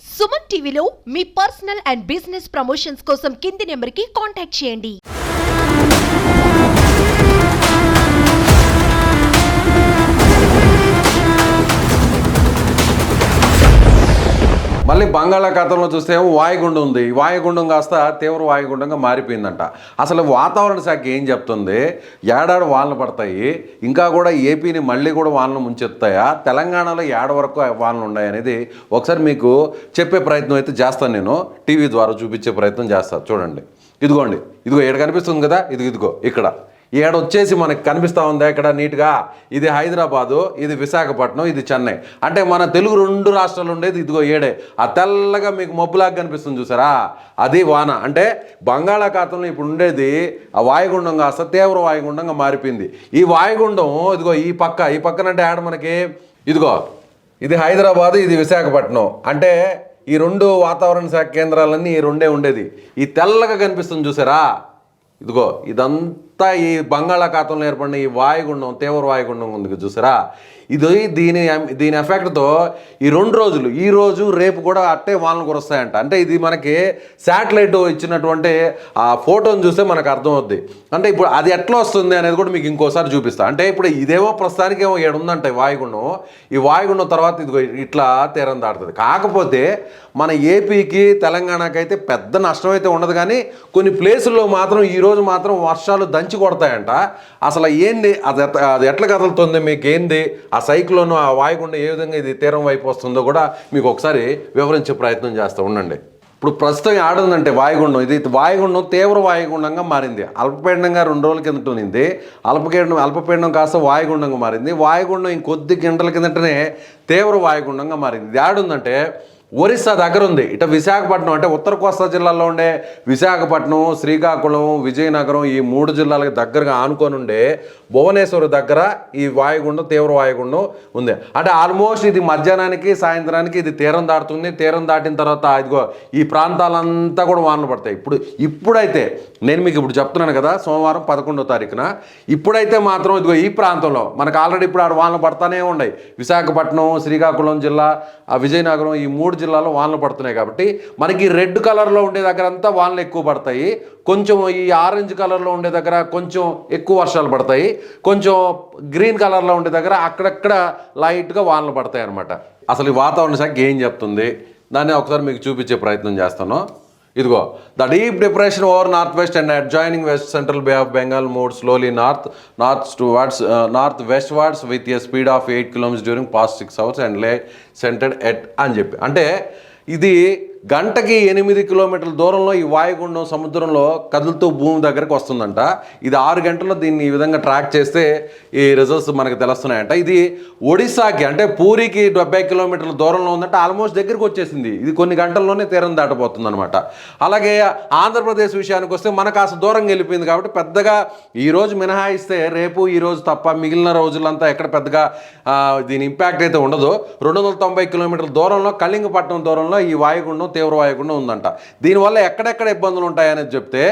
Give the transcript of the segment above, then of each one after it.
సుమన్ టీవీలో మీ personal and business promotions కోసం కింది నెంబర్కి కాంటాక్ట్ చేయండి. మళ్ళీ బంగాళాఖాతంలో చూస్తే వాయుగుండం ఉంది. వాయుగుండం కాస్త తీవ్ర వాయుగుండంగా మారిపోయిందంట. అసలు వాతావరణ శాఖ ఏం చెప్తుంది? ఏడాడు వానలు పడతాయి, ఇంకా కూడా ఏపీని మళ్ళీ కూడా వానలు ముంచెత్తాయా, తెలంగాణలో ఏడ వరకు వానలు ఉన్నాయి అనేది ఒకసారి మీకు చెప్పే ప్రయత్నం అయితే చేస్తాను. నేను టీవీ ద్వారా చూపించే ప్రయత్నం చేస్తాను. చూడండి, ఇదిగోండి, ఇదిగో ఏడ కనిపిస్తుంది కదా, ఇదిగో ఇక్కడ ఏడ వచ్చేసి మనకి కనిపిస్తూ ఉందా ఇక్కడ నీట్గా? ఇది హైదరాబాదు, ఇది విశాఖపట్నం, ఇది చెన్నై. అంటే మన తెలుగు రెండు రాష్ట్రాలు ఉండేది ఇదిగో ఏడే. ఆ తెల్లగా మీకు మబ్బులాగా కనిపిస్తుంది చూసారా, అది వాన. అంటే బంగాళాఖాతంలో ఇప్పుడు ఉండేది ఆ వాయుగుండం కాస్త తీవ్ర వాయుగుండంగా మారిపోయింది. ఈ వాయుగుండం ఇదిగో ఈ పక్కనంటే ఆడ మనకి ఇదిగో ఇది హైదరాబాదు, ఇది విశాఖపట్నం. అంటే ఈ రెండు వాతావరణ శాఖ కేంద్రాలన్నీ ఈ రెండే ఉండేది. ఈ తెల్లగా కనిపిస్తుంది చూసారా, ఇదిగో ఇదంతా ఈ బంగాళాఖాతంలో ఏర్పడిన ఈ వాయుగుండం, తీవ్ర వాయుగుండం ఉంది చూసారా, ఇది దీని ఎఫెక్ట్తో ఈ 2 రోజులు, ఈ రోజు రేపు కూడా అట్టే వానలు కురుస్తాయంట. అంటే ఇది మనకి శాటిలైట్ ఇచ్చినటువంటి ఆ ఫోటోని చూస్తే మనకు అర్థమవుద్ది. అంటే ఇప్పుడు అది ఎట్లా వస్తుంది అనేది కూడా మీకు ఇంకోసారి చూపిస్తా. అంటే ఇప్పుడు ఇదేమో ప్రస్తుతానికి ఏమో ఏడుందంట ఈ వాయుగుండం. ఈ వాయుగుండం తర్వాత ఇదిగో ఇట్లా తీరం దాటుతుంది. కాకపోతే మన ఏపీకి తెలంగాణకి అయితే పెద్ద నష్టం అయితే ఉండదు, కానీ కొన్ని ప్లేసుల్లో మాత్రం ఈరోజు మాత్రం వర్షాలు దంచి కొడతాయంట. అసలు ఏంది అది ఎట్లా కదులుతుంది, మీకు ఏంది ఆ సైక్లోన్, ఆ వాయుగుండం ఏ విధంగా ఇది తీరం వైపు వస్తుందో కూడా మీకు ఒకసారి వివరించే ప్రయత్నం చేస్తూ ఉండండి. ఇప్పుడు ప్రస్తుతం ఆడుందంటే వాయుగుండం, ఇది వాయుగుండం తీవ్ర వాయుగుండంగా మారింది. అల్పపీడనంగా 2 రోజుల కిందట ఉన్నింది. అల్పపీడనం కాస్త వాయుగుండంగా మారింది. వాయుగుండం ఇంకొద్ది గంటల కిందటనే తీవ్ర వాయుగుండంగా మారింది. ఇది ఆడుందంటే ఒరిస్సా దగ్గర ఉంది. ఇట విశాఖపట్నం అంటే ఉత్తర కోస్తా జిల్లాల్లో ఉండే విశాఖపట్నం, శ్రీకాకుళం, విజయనగరం ఈ 3 జిల్లాలకు దగ్గరగా ఆనుకొని ఉండే భువనేశ్వర్ దగ్గర ఈ వాయుగుండం, తీవ్ర వాయుగుండం ఉంది. అంటే ఆల్మోస్ట్ ఇది మధ్యాహ్నానికి సాయంత్రానికి ఇది తీరం దాటుతుంది. తీరం దాటిన తర్వాత ఇదిగో ఈ ప్రాంతాలంతా కూడా వానలు పడతాయి. ఇప్పుడైతే నేను మీకు ఇప్పుడు చెప్తున్నాను కదా, సోమవారం 11వ తారీఖున ఇప్పుడైతే మాత్రం ఇదిగో ఈ ప్రాంతంలో మనకు ఆల్రెడీ ఇప్పుడు ఆడ వానలు పడతానే ఉన్నాయి. విశాఖపట్నం, శ్రీకాకుళం జిల్లా, విజయనగరం ఈ 3 జిల్లాలో వానలు పడుతున్నాయి. కాబట్టి మనకి రెడ్ కలర్లో ఉండే దగ్గర అంతా వానలు ఎక్కువ పడతాయి. కొంచెం ఈ ఆరెంజ్ కలర్లో ఉండే దగ్గర కొంచెం ఎక్కువ వర్షాలు పడతాయి. కొంచెం గ్రీన్ కలర్లో ఉండే దగ్గర అక్కడక్కడ లైట్గా వానలు పడతాయి అన్నమాట. అసలు ఈ వాతావరణ శాఖ ఏం చెప్తుంది దాన్ని ఒకసారి మీకు చూపించే ప్రయత్నం చేస్తాను. ఇదిగో the deep depression over north west and adjoining west central bay of Bengal moved slowly north west wards with a speed of 8 kilometers during past 6 hours and lay centred at అని చెప్పి. అంటే ఇది గంటకి 8 kilometers దూరంలో ఈ వాయుగుండం సముద్రంలో కదులుతూ భూమి దగ్గరకు వస్తుందంట. ఇది 6 గంటల్లో దీన్ని ఈ విధంగా ట్రాక్ చేస్తే ఈ రిజల్ట్స్ మనకు తెలుస్తున్నాయంట. ఇది ఒడిశాకి అంటే పూరికి 70 kilometers దూరంలో ఉందంటే ఆల్మోస్ట్ దగ్గరికి వచ్చేసింది. ఇది కొన్ని గంటల్లోనే తీరం దాటబోతుంది అనమాట. అలాగే ఆంధ్రప్రదేశ్ విషయానికి వస్తే మనకు కాస్త దూరంగా వెళ్ళిపోయింది కాబట్టి పెద్దగా ఈరోజు మినహాయిస్తే రేపు ఈరోజు తప్ప మిగిలిన రోజులంతా ఎక్కడ పెద్దగా దీని ఇంపాక్ట్ అయితే ఉండదు. 290 kilometers దూరంలో కళింగపట్నం దూరంలో ఈ వాయుగుండం, తీవ్ర వాయుగుండం ఉందంట. దీనివల్ల ఎక్కడెక్కడ ఇబ్బందులు ఉంటాయనేది చెప్తే,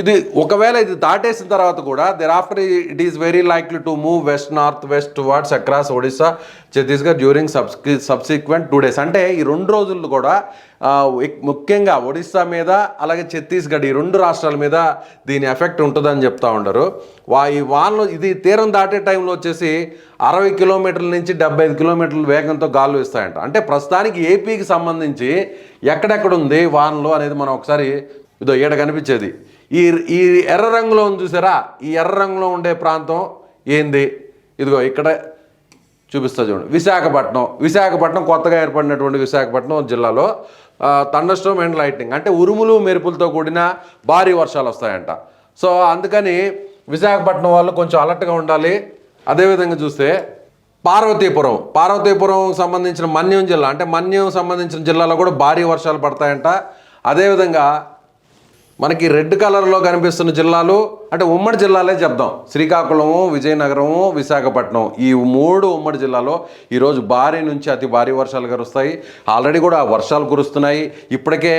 ఇది ఒకవేళ ఇది దాటేసిన తర్వాత కూడా there after it is very likely to move north west towards across Odisha, Chhattisgarh during subsequent 2 days. అంటే ఈ 2 రోజులు కూడా ముఖ్యంగా ఒడిశా మీద అలాగే ఛత్తీస్గఢ్ ఈ 2 రాష్ట్రాల మీద దీని ఎఫెక్ట్ ఉంటుందని చెప్తా ఉంటారు. ఈ వానలు ఇది తీరం దాటే టైంలో వచ్చేసి 60 kilometers నుంచి 75 kilometers వేగంతో గాలు ఇస్తాయంట. అంటే ప్రస్తుతానికి ఏపీకి సంబంధించి ఎక్కడెక్కడ ఉంది వానలు అనేది మనం ఒకసారి ఇదో ఏడ కనిపించేది ఈ ఎర్ర రంగులో ఉంది చూసారా, ఈ ఎర్ర రంగులో ఉండే ప్రాంతం ఏంది? ఇదిగో ఇక్కడ చూపిస్తా చూడండి. విశాఖపట్నం కొత్తగా ఏర్పడినటువంటి విశాఖపట్నం జిల్లాలో థండర్స్టార్మ్ అండ్ లైట్నింగ్ అంటే ఉరుములు మెరుపులతో కూడిన భారీ వర్షాలు వస్తాయంట. సో అందుకని విశాఖపట్నం వాళ్ళు కొంచెం అలర్ట్గా ఉండాలి. అదేవిధంగా చూస్తే పార్వతీపురం సంబంధించిన మన్యం జిల్లా అంటే మన్యం సంబంధించిన జిల్లాలో కూడా భారీ వర్షాలు పడతాయంట. అదేవిధంగా మనకి రెడ్ కలర్లో కనిపిస్తున్న జిల్లాలు అంటే ఉమ్మడి జిల్లాలే చెప్దాం. శ్రీకాకుళము, విజయనగరము, విశాఖపట్నం ఈ 3 ఉమ్మడి జిల్లాలో ఈరోజు భారీ నుంచి అతి భారీ వర్షాలు కురుస్తాయి. ఆల్రెడీ కూడా వర్షాలు కురుస్తున్నాయి. ఇప్పటికే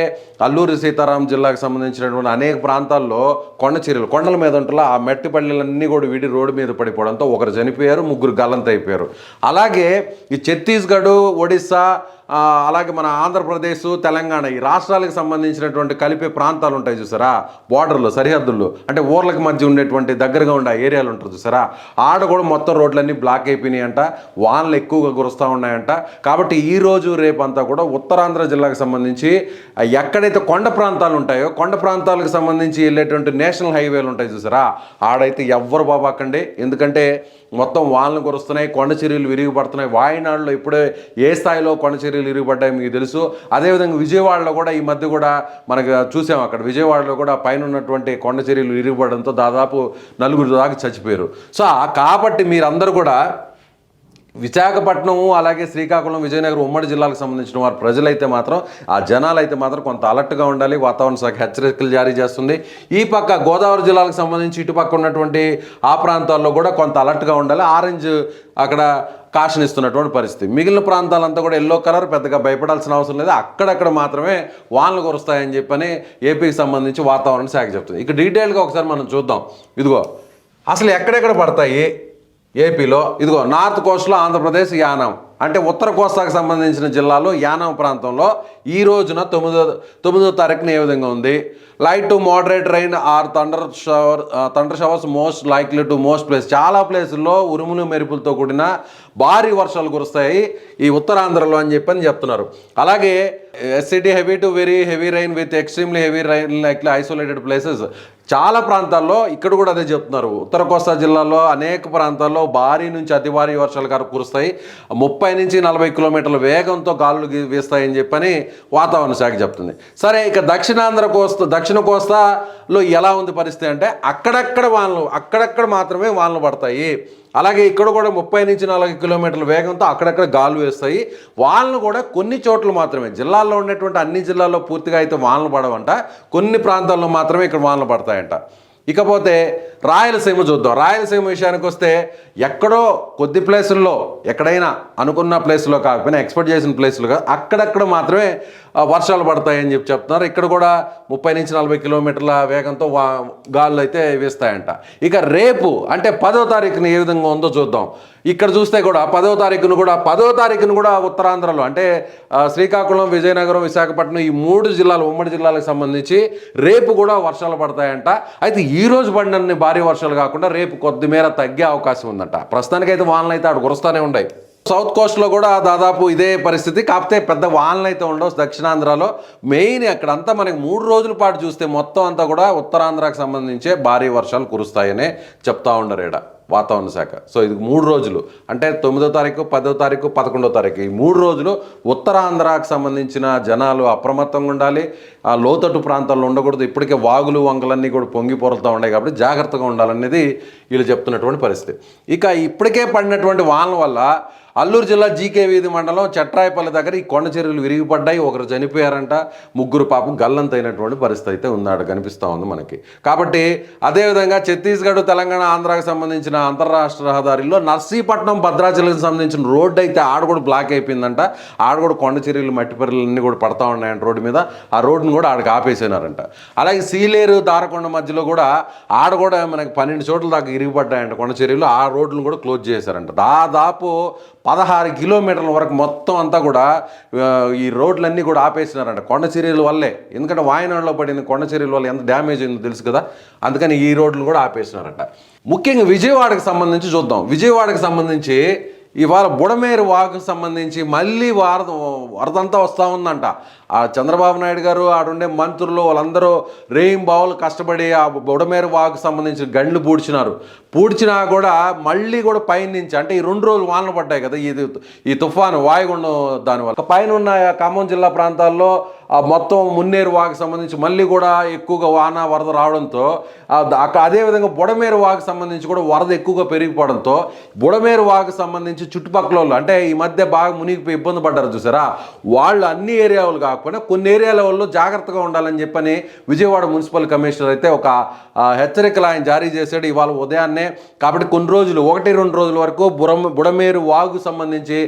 అల్లూరి సీతారాం జిల్లాకు సంబంధించినటువంటి అనేక ప్రాంతాల్లో కొండల మీద ఉంటలా ఆ మెట్టి పల్లెలన్నీ కూడా విడి రోడ్డు మీద పడిపోవడంతో ఒకరు చనిపోయారు, 3 గల్లంత అయిపోయారు. అలాగే ఈ ఛత్తీస్గఢ్, ఒడిస్సా, అలాగే మన ఆంధ్రప్రదేశ్ తెలంగాణ ఈ రాష్ట్రాలకు సంబంధించినటువంటి కలిపే ప్రాంతాలు ఉంటాయి చూసారా, బార్డర్లో సరిహద్దుల్లో, అంటే ఊర్లకు మధ్య ఉండేటువంటి దగ్గరగా ఉండే ఏరియాలు ఉంటారు చూసారా, ఆడ కూడా మొత్తం రోడ్లన్నీ బ్లాక్ అయిపోయినాయి అంట, వానలు ఎక్కువగా కురుస్తూ ఉన్నాయంట. కాబట్టి ఈ రోజు రేపంతా కూడా ఉత్తరాంధ్ర జిల్లాకు సంబంధించి ఎక్కడైతే కొండ ప్రాంతాలు ఉంటాయో కొండ ప్రాంతాలకు సంబంధించి వెళ్ళేటువంటి నేషనల్ హైవేలు ఉంటాయి చూసారా, ఆడైతే ఎవ్వరు బాబాకండి. ఎందుకంటే మొత్తం వానలు కురుస్తున్నాయి, కొండ చర్యలు విరిగిపడుతున్నాయి. వాయనాడులో ఇప్పుడే ఏ స్థాయిలో కొండ చర్యలు విరిగిపడ్డాయి మీకు తెలుసు. అదేవిధంగా విజయవాడలో కూడా ఈ మధ్య కూడా మనకు చూసాం, అక్కడ విజయవాడలో కూడా పైన ఉన్నటువంటి కొండ చర్యలు విరిగిపడడంతో దాదాపు 4 దాకా చచ్చిపోయారు. సో కాబట్టి మీరందరూ కూడా విశాఖపట్నం అలాగే శ్రీకాకుళం విజయనగరం ఉమ్మడి జిల్లాలకు సంబంధించిన వారు ప్రజలైతే మాత్రం ఆ జనాలైతే మాత్రం కొంత అలర్ట్గా ఉండాలి. వాతావరణ శాఖ హెచ్చరికలు జారీ చేస్తుంది. ఈ పక్క గోదావరి జిల్లాలకు సంబంధించి ఇటుపక్క ఉన్నటువంటి ఆ ప్రాంతాల్లో కూడా కొంత అలర్ట్గా ఉండాలి. ఆరెంజ్ అక్కడ కాషన్ ఇస్తున్నటువంటి పరిస్థితి. మిగిలిన ప్రాంతాలంతా కూడా ఎల్లో కలర్, పెద్దగా భయపడాల్సిన అవసరం లేదు. అక్కడక్కడ మాత్రమే వానలు కురుస్తాయని చెప్పని ఏపీకి సంబంధించి వాతావరణ శాఖ చెప్తుంది. ఇక డీటెయిల్గా ఒకసారి మనం చూద్దాం. ఇదిగో అసలు ఎక్కడెక్కడ పడతాయి ఏపీలో. ఇదిగో నార్త్ కోస్ట్లో ఆంధ్రప్రదేశ్ యానాం, అంటే ఉత్తర కోస్తాకు సంబంధించిన జిల్లాలో యానాం ప్రాంతంలో ఈ రోజున 9వ తారీఖున ఏ విధంగా ఉంది. Light to moderate rain or thunder showers most likely to most place. చాలా ప్లేసుల్లో ఉరుములు మెరుపులతో కూడిన భారీ వర్షాలు కురుస్తాయి ఈ ఉత్తరాంధ్రలో అని చెప్పని చెప్తున్నారు. అలాగే SCT heavy to very heavy rain with extremely heavy rain like isolated places. చాలా ప్రాంతాల్లో ఇక్కడ కూడా అదే చెప్తున్నారు. ఉత్తర కోస్తా జిల్లాలో అనేక ప్రాంతాల్లో భారీ నుంచి అతి భారీ వర్షాలు కురుస్తాయి. 30 నుంచి 40 కిలోమీటర్ల వేగంతో గాలులు వీస్తాయని చెప్పని వాతావరణ శాఖ చెప్తుంది. సరే, ఇక దక్షిణ కోస్తాలో ఎలా ఉంది పరిస్థితి అంటే అక్కడక్కడ మాత్రమే వానలు పడతాయి. అలాగే ఇక్కడ కూడా 30 నుంచి 40 కిలోమీటర్ల వేగంతో అక్కడక్కడ గాలు వేస్తాయి. వానలు కూడా కొన్ని చోట్ల మాత్రమే, జిల్లాల్లో ఉన్నటువంటి అన్ని జిల్లాల్లో పూర్తిగా అయితే వానలు పడవంట, కొన్ని ప్రాంతాల్లో మాత్రమే ఇక్కడ వానలు పడతాయంట. ఇకపోతే రాయలసీమ చూద్దాం. రాయలసీమ విషయానికి వస్తే ఎక్కడో కొద్ది ప్లేసుల్లో, ఎక్కడైనా అనుకున్న ప్లేస్లో కాకపోయినా ఎక్స్పెక్ట్ చేసిన ప్లేసులుగా అక్కడక్కడ మాత్రమే వర్షాలు పడతాయని చెప్తున్నారు. ఇక్కడ కూడా 30 నుంచి 40 కిలోమీటర్ల వేగంతో గాలులు అయితే వీస్తాయంట. ఇక రేపు అంటే 10వ తారీఖున ఏ విధంగా ఉందో చూద్దాం. ఇక్కడ చూస్తే కూడా 10వ తారీఖున కూడా ఉత్తరాంధ్రలో అంటే శ్రీకాకుళం, విజయనగరం, విశాఖపట్నం ఈ 3 జిల్లాలు ఉమ్మడి జిల్లాలకు సంబంధించి రేపు కూడా వర్షాలు పడతాయంట. అయితే ఈ రోజు పడినన్ని భారీ వర్షాలు కాకుండా రేపు కొద్దిమేర తగ్గే అవకాశం ఉందంట. ప్రస్తుతానికైతే వానలు అయితే ఆడు కురుస్తూనే ఉన్నాయి. సౌత్ కోస్ట్లో కూడా దాదాపు ఇదే పరిస్థితి, కాకపోతే పెద్ద వానలు అయితే ఉండవు దక్షిణాంధ్రలో. మెయిన్ అక్కడంతా మనకి 3 రోజుల పాటు చూస్తే మొత్తం అంతా కూడా ఉత్తరాంధ్రకు సంబంధించే భారీ వర్షాలు కురుస్తాయనే చెప్తా ఉండరు ఈడ వాతావరణ శాఖ. సో ఇది 3 రోజులు అంటే 9వ తారీఖు, 10వ తారీఖు, 11వ తారీఖు ఈ 3 రోజులు ఉత్తరాంధ్రకు సంబంధించిన జనాలు అప్రమత్తంగా ఉండాలి. ఆ లోతట్టు ప్రాంతాల్లో ఉండకూడదు. ఇప్పటికే వాగులు వంకలన్నీ కూడా పొంగి పొరలుతూ ఉన్నాయి కాబట్టి జాగ్రత్తగా ఉండాలనేది వీళ్ళు చెప్తున్నటువంటి పరిస్థితి. ఇక ఇప్పటికే పడినటువంటి వానల వల్ల అల్లూరు జిల్లా జీకే వీధి మండలం చట్రాయపల్లి దగ్గర ఈ కొండ చర్యలు విరిగిపడ్డాయి. ఒకరు చనిపోయారంట, 3 పాపం గల్లంతైనటువంటి పరిస్థితి అయితే ఉన్నాడు కనిపిస్తూ ఉంది మనకి. కాబట్టి అదేవిధంగా ఛత్తీస్గఢ్, తెలంగాణ, ఆంధ్రాకి సంబంధించిన అంతర్రాష్ట్ర రహదారిలో నర్సీపట్నం భద్రాచలంకి సంబంధించిన రోడ్డు అయితే ఆడ కూడా బ్లాక్ అయిపోయిందంట. ఆడ కూడా కొండ చర్యలు మట్టి పర్రెలన్నీ కూడా పడతా ఉన్నాయంట రోడ్డు మీద. ఆ రోడ్డును కూడా ఆడకి ఆపేసినారంట. అలాగే సీలేరు, దారకొండ మధ్యలో కూడా ఆడ కూడా మనకి 12 చోట్ల దాకా ఇరిగిపడ్డాయంట కొండ చర్యలు. ఆ రోడ్లను కూడా క్లోజ్ చేశారంట. దాదాపు 16 కిలోమీటర్ల వరకు మొత్తం అంతా కూడా ఈ రోడ్లన్నీ కూడా ఆపేసినారంట కొండ చర్యల వల్లే. ఎందుకంటే వాయనాడులో పడిన కొండ చర్యల వల్ల ఎంత డ్యామేజ్ అయిందో తెలుసు కదా, అందుకని ఈ రోడ్లు కూడా ఆపేసినారంట. ముఖ్యంగా విజయవాడకు సంబంధించి చూద్దాం. విజయవాడకు సంబంధించి ఇవాళ బుడమేరు వాగుకు సంబంధించి మళ్ళీ వరదంతా వస్తూ ఉందంట. ఆ చంద్రబాబు నాయుడు గారు ఆడుండే మంత్రులు వాళ్ళందరూ రేయింబావులు కష్టపడి ఆ బుడమేరు వాగుకు సంబంధించి గండ్లు పూడ్చినా కూడా మళ్ళీ కూడా పైనుంచి అంటే ఈ 2 రోజులు వానలు పడ్డాయి కదా ఈ తుఫాను వాయుగుండం దానివల్ల పైన ఉన్న ఖమ్మం జిల్లా ప్రాంతాల్లో మొత్తం మున్నేరు వాగుకు సంబంధించి మళ్ళీ కూడా ఎక్కువగా వరద రావడంతో అదేవిధంగా బుడమేరు వాగుకు సంబంధించి కూడా వరద ఎక్కువగా పెరిగిపోవడంతో బుడమేరు వాగుకు సంబంధించి చుట్టుపక్కల వాళ్ళు అంటే ఈ మధ్య బాగా మునిగిపోయి ఇబ్బంది పడ్డారు చూసారా, వాళ్ళు అన్ని ఏరియాలు కాకపోయినా కొన్ని ఏరియాల వాళ్ళు జాగ్రత్తగా ఉండాలని చెప్పని విజయవాడ మున్సిపల్ కమిషనర్ అయితే ఒక హెచ్చరికలు ఆయన జారీ చేశాడు ఇవాళ ఉదయాన్నే. కాబట్టి కొన్ని రోజులు 1-2 రోజుల వరకు బుడమేరు వాగుకు సంబంధించి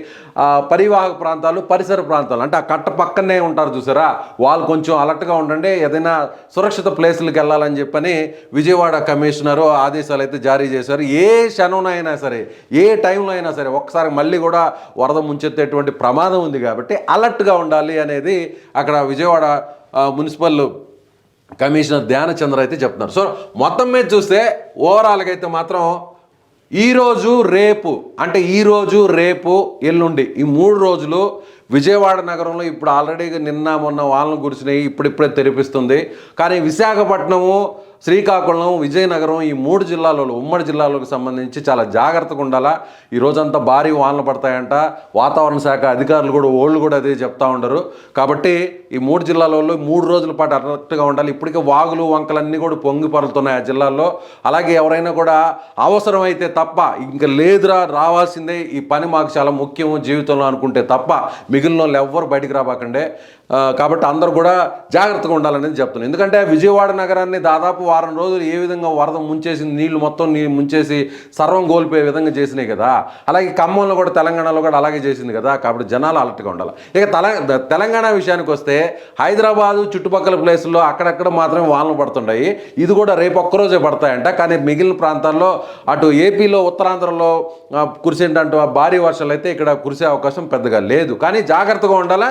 పరివాహక ప్రాంతాలు, పరిసర ప్రాంతాలు అంటే ఆ కట్ట పక్కనే ఉంటారు చూసారా, వాళ్ళు కొంచెం అలర్ట్గా ఉండండి, ఏదైనా సురక్షిత ప్లేసులకు వెళ్ళాలని చెప్పని విజయవాడ కమిషనరు ఆదేశాలు అయితే జారీ చేశారు. ఏ క్షణంలో అయినా సరే, ఏ టైంలో అయినా సరే ఒకసారి మళ్ళీ కూడా వరద ముంచెత్తేటువంటి ప్రమాదం ఉంది కాబట్టి అలర్ట్గా ఉండాలి అనేది అక్కడ విజయవాడ మున్సిపల్ కమిషనర్ ధ్యానచంద్ర అయితే చెప్తున్నారు. సో మొత్తం మీద చూస్తే ఓవరాల్గా అయితే మాత్రం ఈరోజు రేపు అంటే ఈరోజు రేపు ఎల్లుండి ఈ 3 రోజులు విజయవాడ నగరంలో ఇప్పుడు ఆల్రెడీ నిన్న మొన్న వానలు కురిసినాయి, ఇప్పుడిప్పుడే తెరిపిస్తుంది. కానీ విశాఖపట్నము, శ్రీకాకుళం, విజయనగరం ఈ 3 జిల్లాలలో, ఉమ్మడి జిల్లాలకు సంబంధించి చాలా జాగ్రత్తగా ఉండాలా. ఈ రోజంతా భారీ వానలు పడతాయంట. వాతావరణ శాఖ అధికారులు కూడా వాళ్ళు కూడా అదే చెప్తా ఉండరు. కాబట్టి ఈ 3 జిల్లాలలో 3 రోజుల పాటు అలర్ట్గా ఉండాలి. ఇప్పటికే వాగులు వంకలన్నీ కూడా పొంగి పరులుతున్నాయి ఆ జిల్లాల్లో. అలాగే ఎవరైనా కూడా అవసరమైతే తప్ప ఇంకా లేదురా రావాల్సిందే, ఈ పని మాకు చాలా ముఖ్యం జీవితంలో అనుకుంటే తప్ప మిగిలిన వాళ్ళు ఎవ్వరు బయటికి రాబాకండే. కాబట్టి అందరూ కూడా జాగ్రత్తగా ఉండాలనేది చెప్తున్నాను. ఎందుకంటే విజయవాడ నగరాన్ని దాదాపు వారం రోజులు ఏ విధంగా వరద ముంచేసింది, నీళ్లు మొత్తం ముంచేసి సర్వం కోల్పోయే విధంగా చేసినాయి కదా. అలాగే ఖమ్మంలో కూడా, తెలంగాణలో కూడా అలాగే చేసింది కదా. కాబట్టి జనాలు అలర్ట్గా ఉండాలి. ఇక తెలంగాణ విషయానికి వస్తే హైదరాబాదు చుట్టుపక్కల ప్లేసుల్లో అక్కడక్కడ మాత్రమే వానలు పడుతుంటాయి. ఇది కూడా రేపు ఒక్కరోజే పడతాయంట. కానీ మిగిలిన ప్రాంతాల్లో అటు ఏపీలో, ఉత్తరాంధ్రలో కురిసేటంటూ భారీ వర్షాలు అయితే ఇక్కడ కురిసే అవకాశం పెద్దగా లేదు. కానీ జాగ్రత్తగా ఉండాలా.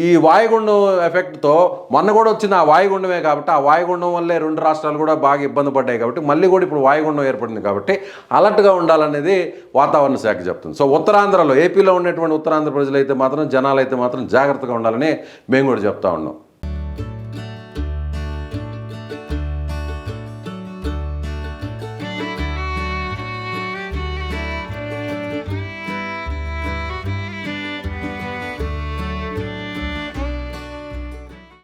ఈ వాయుగుండం ఎఫెక్ట్తో మొన్న కూడా వచ్చింది ఆ వాయుగుండమే. కాబట్టి ఆ వాయుగుండం వల్లే 2 రాష్ట్రాలు కూడా బాగా ఇబ్బంది పడ్డాయి. కాబట్టి మళ్ళీ కూడా ఇప్పుడు వాయుగుండం ఏర్పడింది. కాబట్టి అలర్ట్గా ఉండాలనేది వాతావరణ శాఖ చెప్తుంది. సో ఉత్తరాంధ్రలో, ఏపీలో ఉన్నటువంటి ఉత్తరాంధ్ర ప్రజలైతే మాత్రం, జనాలైతే మాత్రం జాగ్రత్తగా ఉండాలని మేము కూడా చెప్తా ఉన్నాం.